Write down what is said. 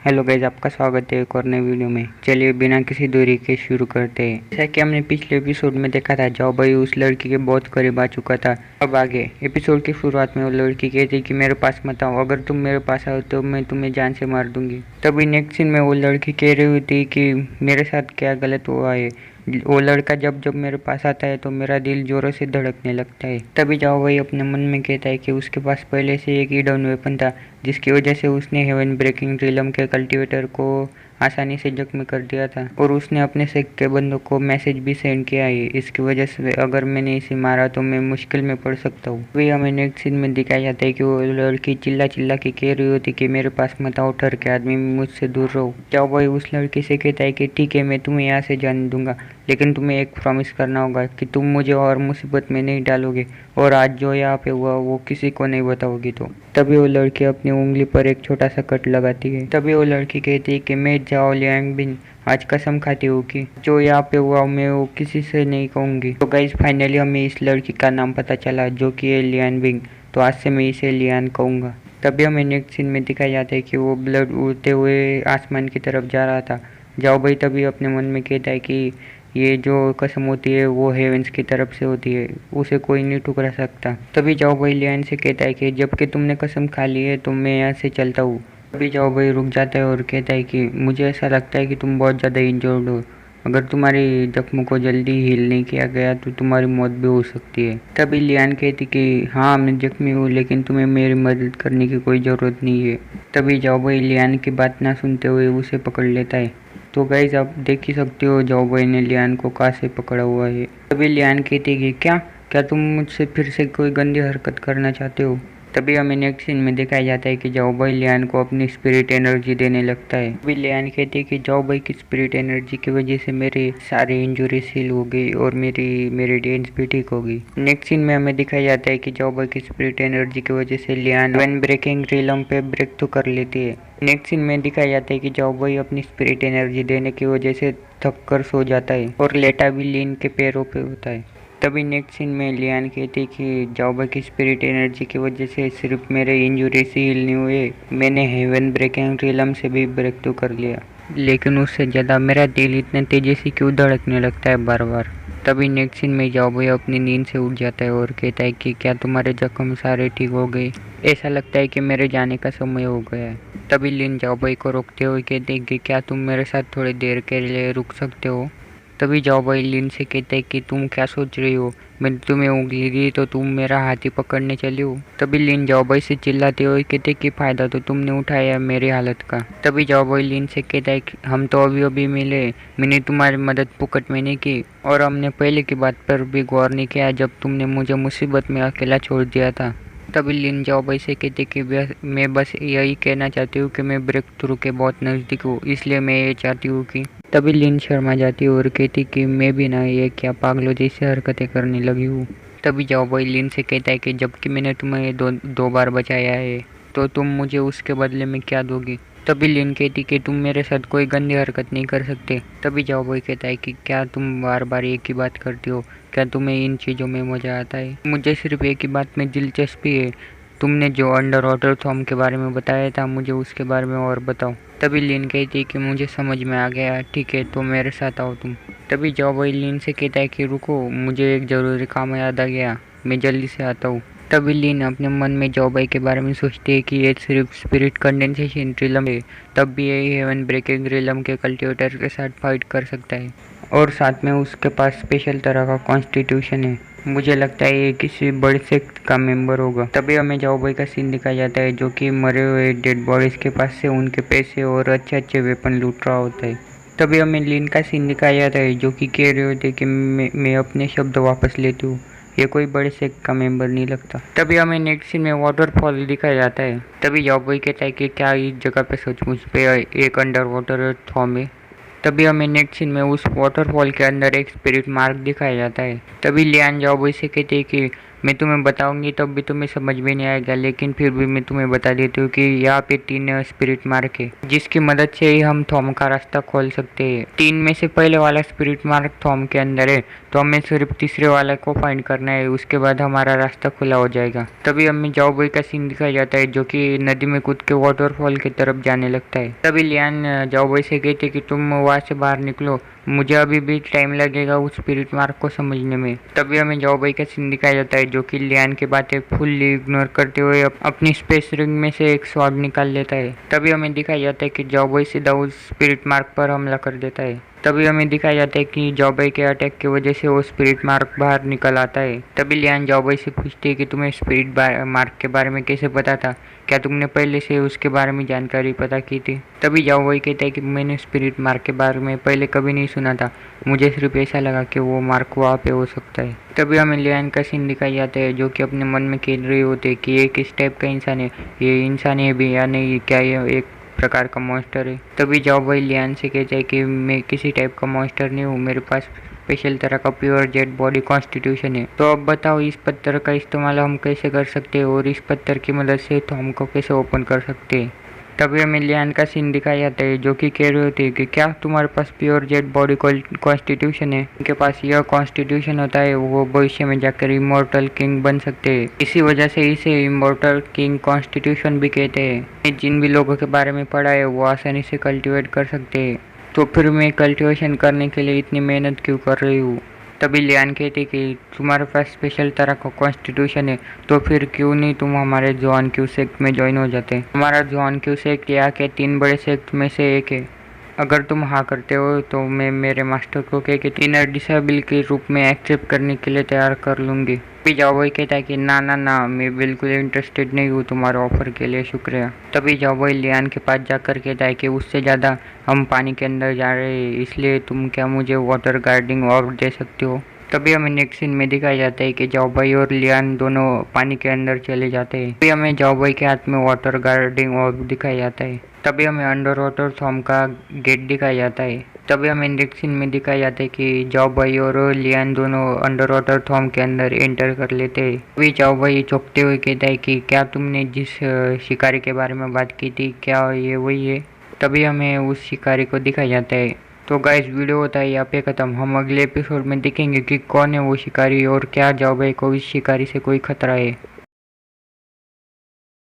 Hello guys, आपका स्वागत है एक और नए वीडियो में। चलिए बिना किसी दूरी के शुरू करते हैं। जैसा कि हमने पिछले एपिसोड में देखा था, जाओ भाई उस लड़की के बहुत करीब आ चुका था। अब आगे एपिसोड की शुरुआत में वो लड़की कहती कि मेरे पास मत आओ, अगर तुम मेरे पास आओ तो मैं तुम्हें जान से मार दूंगी। तभी नेक्स्ट सीन में वो लड़की कह रही होती कि मेरे साथ क्या गलत हुआ है। वो लड़का जब जब मेरे पास आता है तो मेरा दिल जोरों से धड़कने लगता है। तभी जाओ भाई अपने मन में कहता है कि उसके पास पहले से एक हिडन वेपन था, जिसकी वजह से उसने हेवन ब्रेकिंग ड्रिलम के कल्टीवेटर को आसानी से जख्मी कर दिया था, और उसने अपने सिक्के बंदों को मैसेज भी सेंड किया है। इसकी वजह से अगर मैंने इसे मारा तो मैं मुश्किल में पड़ सकता हूँ। वही हमें नेक्स्ट सीन में दिखाया जाता है कि वो लड़की चिल्ला चिल्ला के कह रही होती कि मेरे पास मत आओ, ठर के आदमी मुझसे दूर रहो। जाओ भाई उस लड़की से कहता है कि ठीक है, मैं तुम्हें यहाँ से जाने दूंगा, लेकिन तुम्हें एक प्रॉमिस करना होगा कि तुम मुझे और मुसीबत में नहीं डालोगे, और आज जो यहाँ पे हुआ वो किसी को नहीं बताओगी। तो तभी वो लड़की अपनी उंगली पर एक छोटा सा कट लगाती है। तभी वो लड़की कहती है कि मैं जाओ लियांग बिन आज कसम खाती हूँ कि जो यहाँ पे हुआ मैं वो किसी से नहीं कहूँगी। तो गाइस फाइनली हमें इस लड़की का नाम पता चला, जो कि है लियान बिंग। तो आज से मैं इसे लियान कहूँगा। तभी हमें नेक्स्ट सीन में दिखाया जाता है कि वो ब्लड उड़ते हुए आसमान की तरफ जा रहा था। जाओ भाई तभी अपने मन में कहता है कि ये जो कसम होती है वो हेवेंस की तरफ से होती है, उसे कोई नहीं ठुकरा सकता। तभी जाओ भाई लियान से कहता है कि जबकि तुमने कसम खा ली है तो मैं यहाँ से चलता हूँ। तभी जाओ भाई रुक जाता है और कहता है कि मुझे ऐसा लगता है कि तुम बहुत ज़्यादा इंजर्ड हो। अगर तुम्हारी जख्मों को जल्दी हील नहीं किया गया तो तुम्हारी मौत भी हो सकती है। तभी लियान कहती कि हाँ मैं जख्मी हूँ, लेकिन तुम्हें मेरी मदद करने की कोई ज़रूरत नहीं है। तभी जाओ भाई लियान की बात ना सुनते हुए उसे पकड़ लेता है। तो गाइज आप देख ही सकते हो जाओ भाई ने लियान को कहाँ से पकड़ा हुआ है। तभी लियान कहती कि क्या क्या तुम मुझसे फिर से कोई गंदी हरकत करना चाहते हो। तभी हमें नेक्स्ट सीन में दिखाया जाता है कि जाओ भाई लियान को अपनी स्पिरिट एनर्जी देने लगता है। तभी लियान कहती है कि जाओ भाई की स्पिरिट एनर्जी की वजह से मेरे सारे इंजरीज हील हो गई और मेरी डेंस भी ठीक हो गई। नेक्स्ट सीन में हमें दिखाया जाता है कि जाओ भाई की स्पिरिट एनर्जी की वजह से लियान वन ब्रेकिंग रिलम पे ब्रेक थ्रू कर लेती है। नेक्स्ट सीन में दिखाया जाता है कि जाओ भाई अपनी स्पिरिट एनर्जी देने की वजह से थक कर सो जाता है और लेटा भी लिन के पैरों पे होता है। तभी नेक्स्ट सीन में लियान कहती है कि जाओ भाई की स्पिरिट एनर्जी की वजह से सिर्फ मेरे इंजरी से हील नहीं हुए, मैंने हेवन ब्रेकिंग रिलम से भी ब्रेक थ्रू कर लिया, लेकिन उससे ज़्यादा मेरा दिल इतने तेजी से क्यों धड़कने लगता है बार बार। तभी नेक्स्ट सीन में जाओ भाई अपनी नींद से उठ जाता है और कहता है कि क्या तुम्हारे जख्म सारे ठीक हो गए, ऐसा लगता है कि मेरे जाने का समय हो गया है। तभी लिन जाओ भाई को रोकते हुए कहते हैं कि क्या तुम मेरे साथ थोड़ी देर के लिए रुक सकते हो। तभी जाओ भाई लिन से कहते हैं कि तुम क्या सोच रही हो, मैंने तुम्हें उंगली दी तो तुम मेरा हाथ ही पकड़ने चली हो। तभी लिन जाओ भाई से चिल्लाते हुए कहते कि फायदा तो तुमने उठाया मेरी हालत का। तभी जाओ भाई लिन से कहता है कि हम तो अभी अभी मिले, मैंने तुम्हारी मदद पुकट में नहीं की, और हमने पहले की बात पर भी गौर नहीं किया जब तुमने मुझे मुसीबत में अकेला छोड़ दिया था। तभी लिन जाओ भाई से कहते कि मैं बस यही कहना चाहती हूँ कि मैं ब्रेक थ्रू के बहुत नज़दीक हूँ, इसलिए मैं ये चाहती हूँ कि। तभी लिन शर्मा जाती है और कहती कि मैं भी ना ये क्या पागलों जैसी हरकतें करने लगी हूँ। तभी जाओ भाई लिन से कहता है कि जबकि मैंने तुम्हें दो बार बचाया है तो तुम मुझे उसके बदले में क्या दोगी। तभी लिन कहती कि तुम मेरे साथ कोई गंदी हरकत नहीं कर सकते। तभी जाओ भाई कहता है कि क्या तुम बार बार एक ही बात करती हो, क्या तुम्हें इन चीज़ों में मज़ा आता है। मुझे सिर्फ एक ही बात में दिलचस्पी है, तुमने जो अंडर वाटर थॉम के बारे में बताया था मुझे उसके बारे में और बताओ। तभी लिन कहती है कि मुझे समझ में आ गया, ठीक है तो मेरे साथ आओ तुम। तभी जाओ भाई लिन से कहता है कि रुको, मुझे एक ज़रूरी काम याद आ गया, मैं जल्दी से आता हूँ। तभी लिन अपने मन में जाओ भाई के बारे में सोचती है कि ये सिर्फ स्पिरिट कंडेंसेशन रिलम है, तब भी यही हेवन ब्रेकिंग रिलम के कल्टीवेटर के साथ फाइट कर सकता है, और साथ में उसके पास स्पेशल तरह का कॉन्स्टिट्यूशन है। मुझे लगता है ये किसी बड़े सेक्ट का मेंबर होगा। तभी हमें जाओ भाई का सीन दिखाया जाता है, जो कि मरे हुए डेड बॉडीज के पास से उनके पैसे और अच्छे अच्छे वेपन लूट रहा होता है। तभी हमें लिन का सीन दिखाया जाता है, जो कि कह रहे होते कि मैं अपने शब्द वापस लेती हूँ, ये कोई बड़े सेक्ट का मेंबर नहीं लगता। तभी हमें नेक्स्ट सीन में वाटरफॉल दिखाया जाता है। तभी जाओ भाई कहता है कि क्या इस जगह पे सचमुच पे एक अंडर वाटर थॉम है। तभी हमें नेक्स्ट सीन में उस वाटरफॉल के अंदर एक स्पिरिट मार्क दिखाया जाता है। तभी लियान जाओ भाई से कहते हैं कि मैं तुम्हें बताऊंगी तब भी तुम्हें समझ में नहीं आएगा, लेकिन फिर भी मैं तुम्हें बता देती हूँ कि यहाँ पे 3 स्पिरिट मार्क है जिसकी मदद से ही हम थॉम का रास्ता खोल सकते हैं। 3 में से पहले वाला स्पिरिट मार्क थॉम के अंदर है, तो हमें सिर्फ तीसरे वाले को फाइंड करना है, उसके बाद हमारा रास्ता खुला हो जाएगा। तभी हमें जाओ बॉय का सीन दिखाया जाता है जो कि नदी में कूद के वाटरफॉल की तरफ जाने लगता है। तभी लियान जाओ बॉय से कहते कि तुम वहाँ से बाहर निकलो, मुझे अभी भी टाइम लगेगा उस स्पिरिट मार्क को समझने में। तभी हमें जाओ बॉय का सीन दिखाया जाता है जो कि लियान की बातें फुल्ली इग्नोर करते हुए अपनी स्पेस रिंग में से एक स्वॉर्ड निकाल लेता है। तभी हमें दिखाया जाता है कि जाओ बॉय सीधा उस स्पिरिट मार्क पर हमला कर देता है। तभी हमें दिखाया जाता है कि जाओ बॉय के अटैक की वजह से वो स्पिरिट मार्क बाहर निकल आता है। तभी लियान जाओ बॉय से पूछती है कि तुम्हें स्पिरिट मार्क के बारे में कैसे पता था, क्या तुमने पहले से उसके बारे में जानकारी पता की थी। तभी जाओ बॉय कहता है कि मैंने स्पिरिट मार्क के बारे में पहले कभी नहीं सुना था, मुझे सिर्फ ऐसा लगा कि वो मार्क वहाँ पे हो सकता है। तभी हमें लियान का सीन दिखाया जाता है जो कि अपने मन में खेल रहे होते हैं कि ये किस टाइप का इंसान है, ये इंसान है भी या नहीं, क्या ये एक प्रकार का मॉन्स्टर है। तभी जाओ बॉय लियान से कहता है कि मैं किसी टाइप का मॉन्स्टर नहीं हूँ, मेरे पास स्पेशल तरह का प्योर जेड बॉडी कॉन्स्टिट्यूशन है। तो अब बताओ इस पत्थर का इस्तेमाल हम कैसे कर सकते हैं और इस पत्थर की मदद से तो हमको कैसे ओपन कर सकते हैं। तभी हमें लियान का सीन दिखाया जाता है जो कि कह रहे होते हैं कि क्या तुम्हारे पास प्योर जेड बॉडी कॉन्स्टिट्यूशन है। उनके पास यह कॉन्स्टिट्यूशन होता है, वो भविष्य में जाकर इमोर्टल किंग बन सकते हैं, इसी वजह से इसे इमोर्टल किंग कॉन्स्टिट्यूशन भी कहते हैं। जिन भी लोगों के बारे में पढ़ा है वो आसानी से कल्टिवेट कर सकते हैं, तो फिर मैं कल्टिवेशन करने के लिए इतनी मेहनत क्यों कर रही हूँ। तभी लियान कहती कि तुम्हारे पास स्पेशल तरह का कॉन्स्टिट्यूशन है, तो फिर क्यों नहीं तुम हमारे जॉन क्यू सेक्ट में ज्वाइन हो जाते। हमारा जॉन क्यू सेक्ट यहाँ के 3 बड़े सेक्ट में से एक है, अगर तुम हाँ करते हो तो मैं मेरे मास्टर को कह के इनर डिसेबल के रूप में एक्सेप्ट करने के लिए तैयार कर लूँगी। तभी जाओ बॉय कहता है कि ना ना ना, मैं बिल्कुल इंटरेस्टेड नहीं हूँ तुम्हारे ऑफर के लिए, शुक्रिया। तभी जाओ बॉय लियान के पास जाकर कहता है कि उससे ज़्यादा हम पानी के अंदर जा रहे हैं, इसलिए तुम क्या मुझे वाटर गार्डिंग और दे सकते हो। तभी हमें नेक्स्ट सीन में दिखाया जाता है कि जाओ बॉय और लियान दोनों पानी के अंदर चले जाते हैं। तभी हमें जाओ बॉय के हाथ में वाटर गार्डिंग और दिखाया जाता है। तभी हमें अंडर वाटर थॉम का गेट दिखाया जाता है। तभी हमें नेक्स्ट सीन में दिखाया जाता है कि जाओ बॉय और लियान दोनों अंडर वाटर थॉम के अंदर एंटर कर लेते हैं। तभी जाओ बॉय चौंकते हुए कहता है कि क्या तुमने जिस शिकारी के बारे में बात की थी, क्या ये वही है। तभी हमें उस शिकारी को दिखाया जाता है। तो गाइस वीडियो होता है यहाँ पे ख़त्म। हम अगले एपिसोड में देखेंगे कि कौन है वो शिकारी और क्या जाओ बॉय को इस शिकारी से कोई खतरा है।